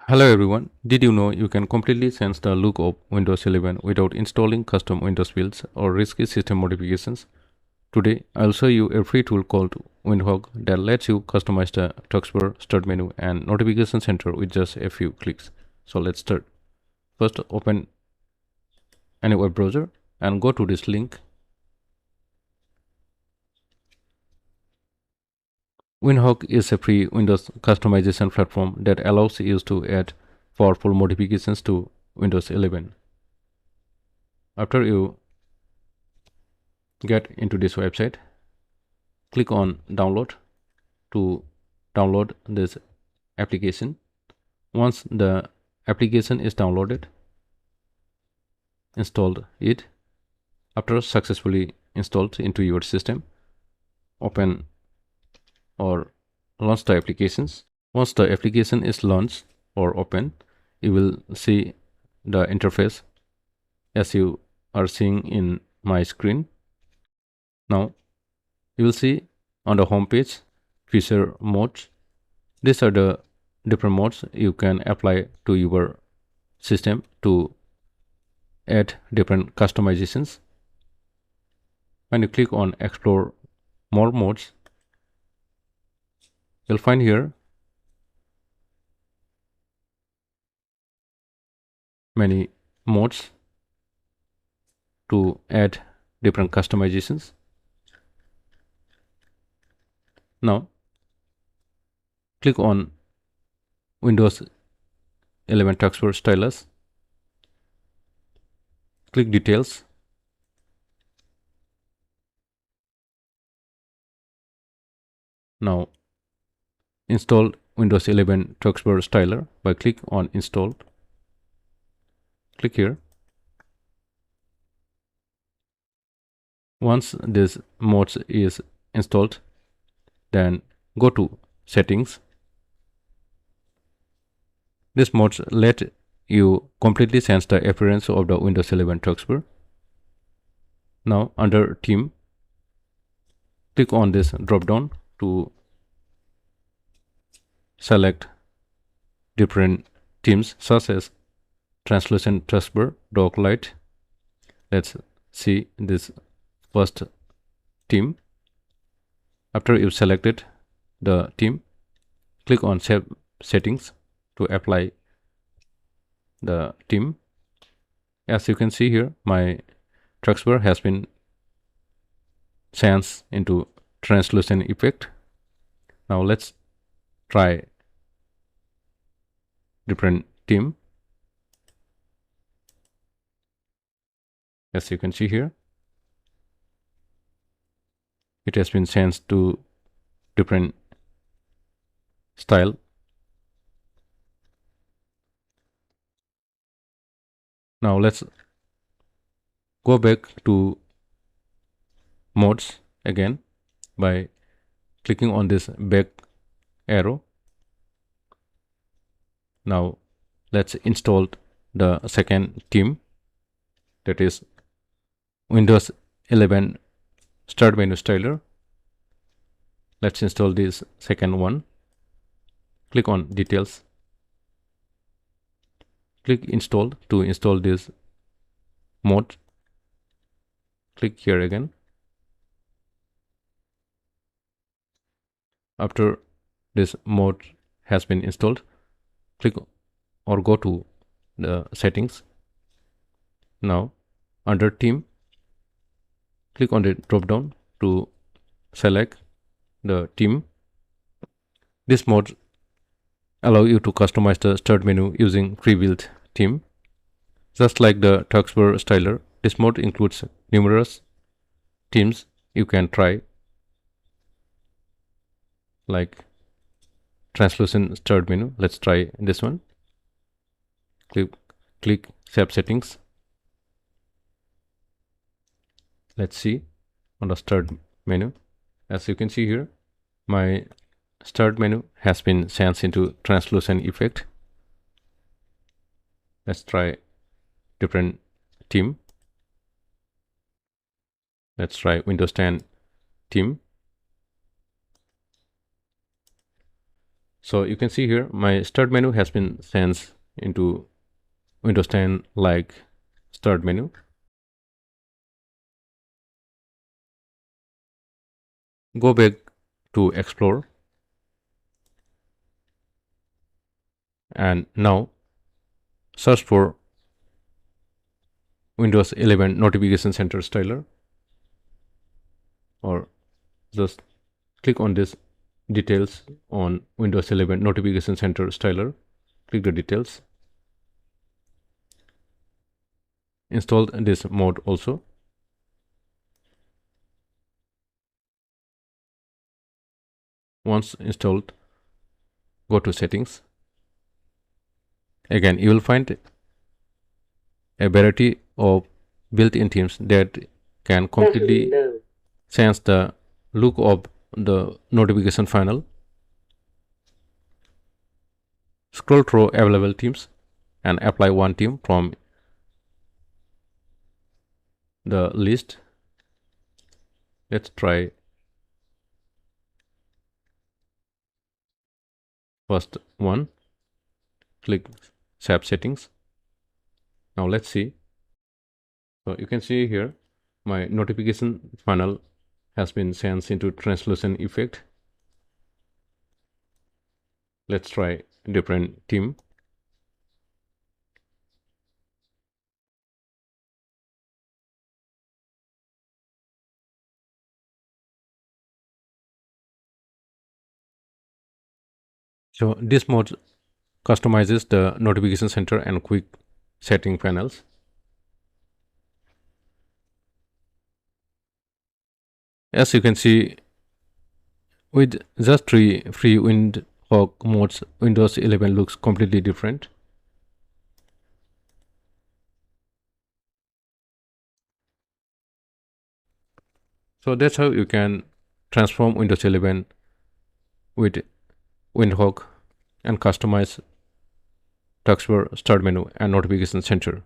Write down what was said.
Hello everyone. Did you know you can completely change the look of Windows 11 without installing custom Windows builds or risky system modifications? Today, I'll show you a free tool called Windhog that lets you customize the Taskbar, Start menu, and Notification Center with just a few clicks. So let's start. First, open any web browser and go to this link. Windhog is a free Windows customization platform that allows you to add powerful modifications to Windows 11. After you get into this website, click on download to download this application. Once the application is downloaded, install it. After successfully installed into your system, open or launch the applications. Once the application is launched or open, you will see the interface as you are seeing in my screen. Now you will see on the home page feature modes. These are the different modes you can apply to your system to add different customizations. When you click on explore more modes, you'll find here many modes to add different customizations. Now click on Windows 11 Taskbar stylus, click details. Now install Windows 11 Taskbar styler by click on install. Click here. Once this mode is installed, then go to settings. This mode let you completely change the appearance of the Windows 11 Taskbar. Now under theme, click on this drop down to select different themes such as translucent taskbar, dark light. Let's see this first theme. After you've selected the theme, click on save settings to apply the theme. As you can see here, my taskbar has been changed into translucent effect. Now let's try different theme. As you can see here, it has been changed to different style. Now let's go back to modes again by clicking on this back arrow. Now let's install the second theme, that is Windows 11 Start menu styler. Let's install this second one. Click on details. Click install to install this mode. Click here again. After this mode has been installed, click or go to the settings. Now under theme, click on the drop down to select the theme. This mode allow you to customize the start menu using pre-built theme. Just like the Taskbar styler, this mode includes numerous themes you can try, like translucent start menu. Let's try this one. Click save settings. Let's see on the start menu. As you can see here, my start menu has been changed into translucent effect. Let's try different theme. Let's try Windows 10 theme. So you can see here my start menu has been sent into Windows 10 like start menu. Go back to Explore, and now search for Windows 11 Notification Center styler, or just click on this details on Windows 11 Notification Center styler. Click the details. Install this mode also. Once installed, go to settings. Again, you will find a variety of built-in themes that can completely change the look of the notification funnel. Scroll through available themes and apply one theme from the list. Let's try first one. Click Save Settings. Now let's see. So you can see here my notification funnel has been changed into translucent effect. Let's try a different theme. So this mode customizes the notification center and quick setting panels. As you can see, with just three free Windhawk modes, Windows 11 looks completely different. So that's how you can transform Windows 11 with Windhawk and customize Taskbar, Start menu, and Notification Center.